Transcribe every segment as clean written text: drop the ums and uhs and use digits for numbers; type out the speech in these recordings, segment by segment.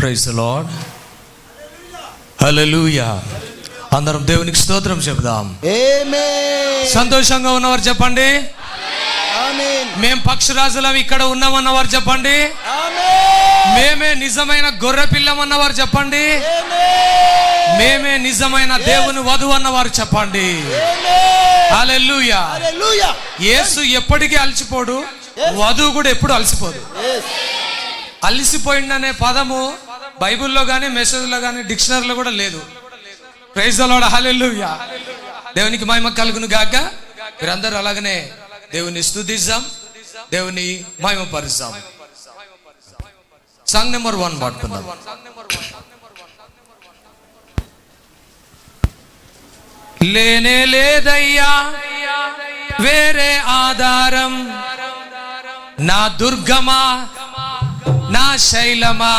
Praise the lord. హల్లెలూయా. అందరం దేవునికి స్తోత్రం చెప్దాం. ఆమేన్. సంతోషంగా ఉన్నవారు చెప్పండి ఆమేన్. మేం పక్షిరాజులం ఇక్కడ ఉన్నామన్నవారు చెప్పండి ఆమేన్. మేమే నిజమైన గొర్రె పిల్లమన్నవారు చెప్పండి. ఆమేన్. మేమే నిజమైన దేవుని వధువు అన్నవారు చెప్పండి. ఆమేన్. హల్లెలూయా. హల్లెలూయా. యేసు ఎప్పటికీ అలసిపోడు, వధువు కూడా ఎప్పుడు అలసిపోదు. అలసిపోయిందనే పదము బైబిల్లో కానీ మెసేజ్లో కానీ డిక్షనరీలో కూడా లేదు. Praise the lord. హల్లెలూయా. దేవునికి మహిమ కలుగును గాక. మీరందరూ అలాగనే దేవుని స్తుతిద్దాం, దేవుని మహిమపరుద్దాం. సాంగ్ నెంబర్ 1 పాడుకుందాం. లేనే లేదయ్యా వేరే ఆధారం, నా దుర్గమా నా శైలమా,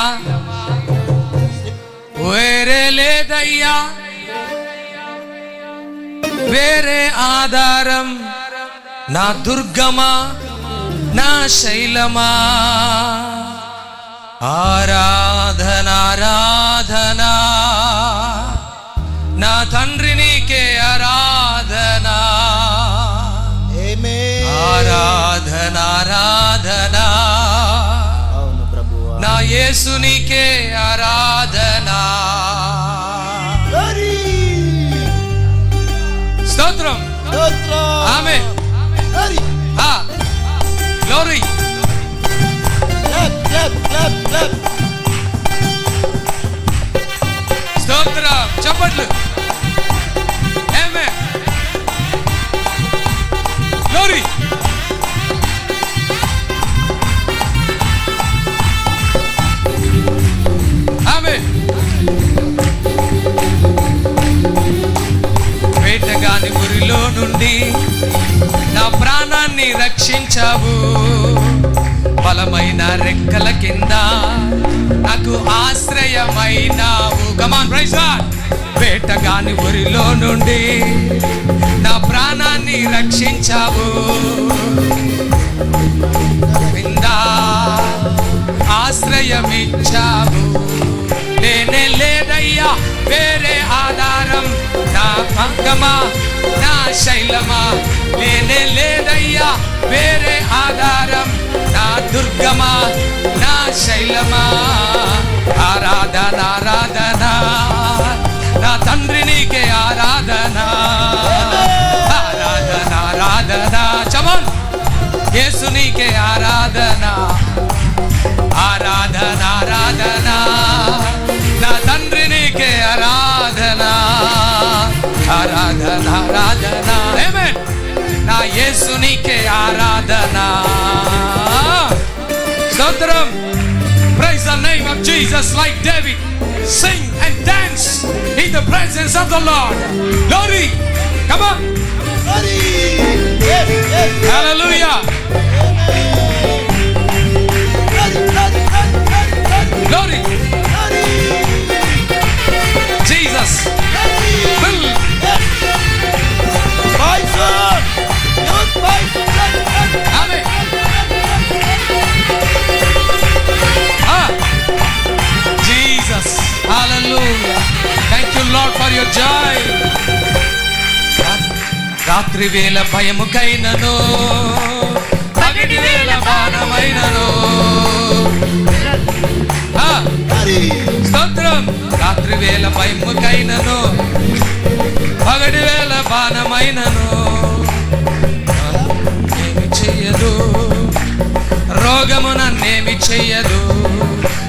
వేరే లేదయ్యా వేరే ఆధారం, నా దుర్గమా నా శైలమా. ఆరాధన ఆరాధన నా తండ్రి నీకే ఆరాధన. ఆమేన్. ఆరాధన ఆరాధన అవును ప్రభువా. నా యేసు నీకే ఆరాధన. హరి. స్తోత్రం. స్తోత్రం. ఆమేన్. హరి. Glory. Clap clap clap clap. స్తోత్రం. చప్పట్లు. ఆమేన్. గ్లోరీ. ఆమేన్. వేటగాని గురిలో నుండి నా ప్రాణాన్ని రక్షించావు, బలమైన రెక్కల కింద నాకు ఆశ్రయమైనావు. కమాన్ ప్రైజ్ గాడ్. వేటగాని ఊరిలో నుండి నా ప్రాణాన్ని రక్షించావు, కింద ఆశ్రయమిచ్చావు. లేనే లేదయ్యా వేరే ఆధారం, నా పంకమా నా శైలమా. లేనే లేదయ్యా వేరే ఆధారం, నా దుర్గమా నా శైలమా. ఆరాధన ఆరాధన నా తండ్రి నీకే ఆరాధన. ఆరాధన ఆరాధన చమన్ యేసు నీకే ఆరాధన. ఆరాధన ఆరాధన నా తండ్రి నీకే ఆరాధన. ఆరాధన ఆరాధన ఆమేన్. నా యేసు నీకే ఆరాధన. స్తోత్రం. Praise the name of Jesus like David. Sing and dance in the presence of the Lord. Glory. Come on. Hari. yes yes. Hallelujah. Hari Hari Hari Hari. Glory. Hari. Jesus. Hari. Fill. Voice on. Your voice. Amen. Jesus. Hallelujah. Thank you Lord for your joy. రాత్రి వేళ భయముకైనను, పగటి వేళ బాణమైనను. హరి. స్తోత్రం. రాత్రి వేళ భయముకైనను, పగటి వేళ బాణమైనను. ఏమి చెయ్యదు, రోగము నన్నేమి చెయ్యదు.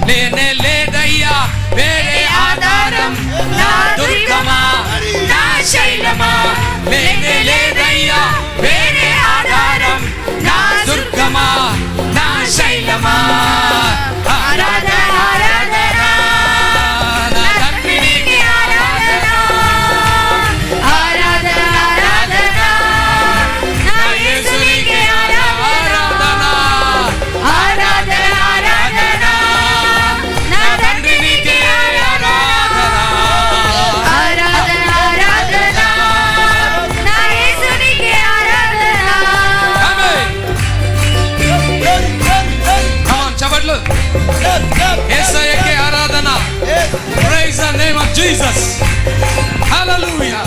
లేనే లేదయ్యా వేరే ఆధారం, నా దుర్గమా నా శైలమా. లేనే లేదయ్యా వేరే ఆధారం, నా దుర్గమా నా శైలమా. ఆరాధన ఆరాధన నా తండ్రి నీకే ఆరాధన. ఆరాధన ఆరాధన నా యేసు నీకే ఆరాధన. ఆరాధన ఆరాధన నా తండ్రి నీకే ఆరాధన. ఆరాధన ఆరాధన నా యేసునికే ఆరాధన. ఆమేన్. హరి హరి హరి. Come on, చప్పట్లు. జీసస్. హల్లెలూయా.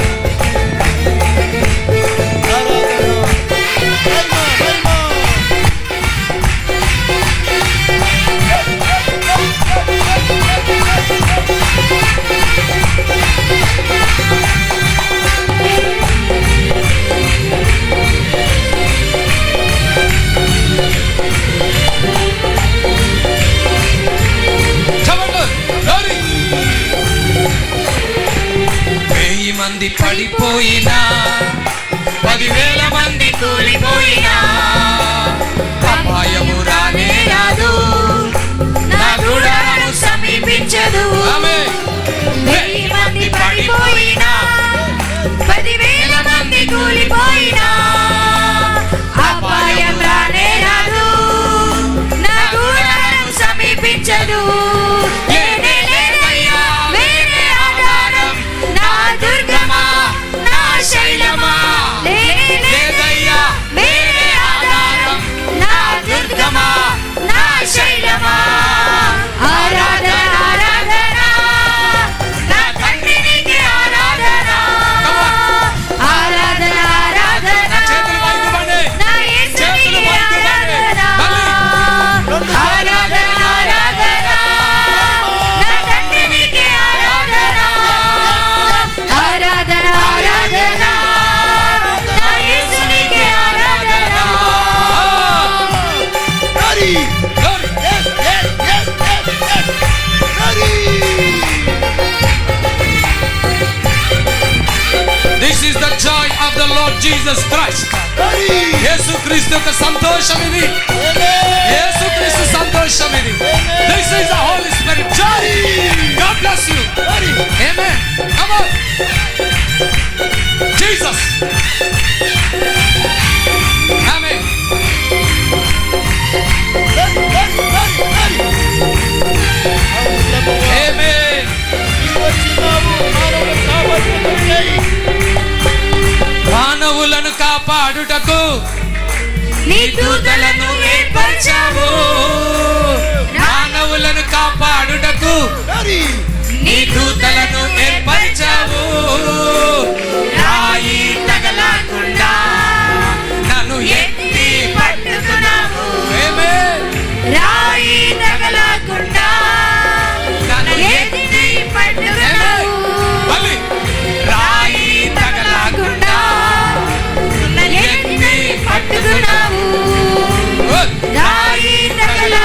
మంది పడిపోయినా, 10,000 మంది కూలిపోయినా, అపాయము రానే రాదు, నా గుడారము సమీపించదు. 10,000 మంది పడిపోయినా, 10,000 మంది కూలిపోయినా, అపాయం రానే రాదు, నా గుడారము సమీపించదు. శైలమా లేదయ్యా మేరే ఆధారం, నా దుర్గమా నా శైలమా. ఆరాధన ఆరాధన నా తండ్రి నీకే ఆరాధన, ఆరాధన ఆరాధన నా యేసునికి ఆరాధన, ఆరాధన ఆరాధన నా తండ్రి నీకే ఆరాధన, ఆరాధన ఆరాధన నా యేసునికి ఆరాధన. Daddy. Yes, yes, yes, yes, yes. Daddy. This is the joy of the Lord Jesus Christ. Daddy. యేసుక్రీస్తు యొక్క సంతోషం ఇది. యేసుక్రీస్తు సంతోషం ఇది. This is the Holy Spirit joy. God bless you. Daddy. Amen. Come on. Jesus. Amen. Daddy, daddy, daddy, daddy. Amen. మానవులను కాపాడుటకు నీ దూతలను ఏర్పరచావు. మానవులను కాపాడుటకు Daddy. నీ దూతలను ఏర్పరచావు. రాయి తగలకుండా నన్ను ఎత్తి పట్టుకున్నావు. ఆమేన్. రాయి తగలకుండా నన్ను ఎత్తి పట్టుకున్నావు. మళ్ళీ రాయి తగలకుండా నన్ను ఎత్తి పట్టుకున్నావు. రాయి తగల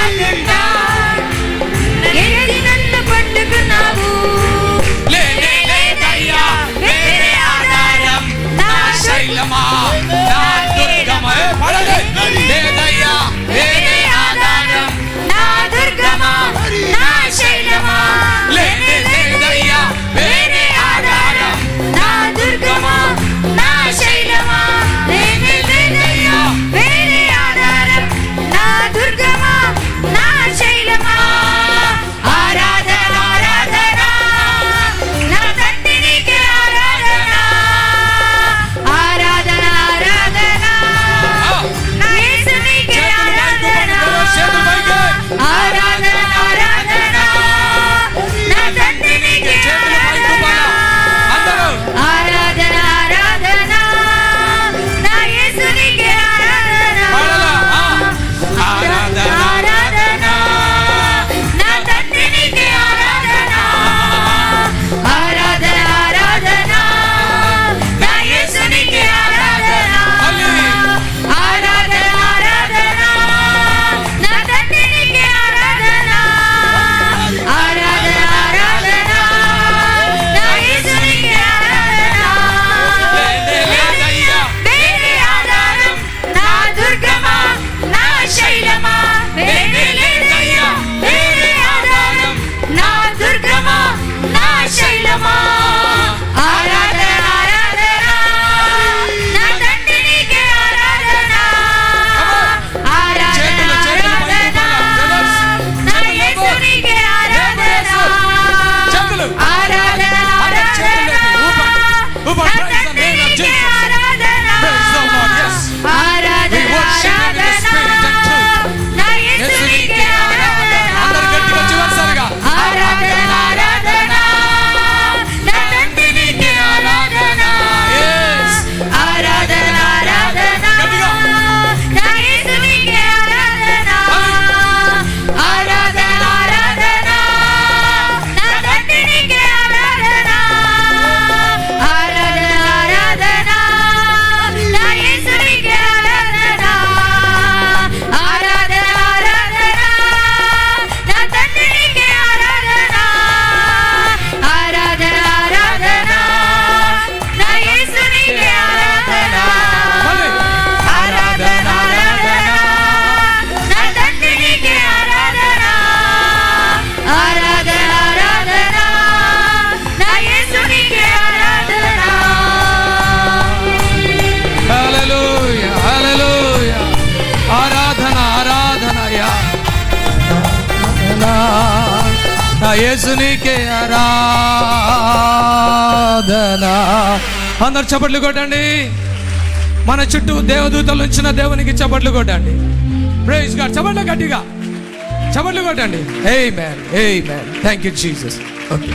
నా యేసునికే ఆరాధన. అందరు చప్పట్లు కొట్టండి. మన చుట్టూ దేవదూతలు ఉంచిన దేవునికి చప్పట్లు కొట్టండి. Praise God. చప్పట్లు గట్టిగా చప్పట్లు కొట్టండి. Amen, amen. Thank you Jesus. Okay.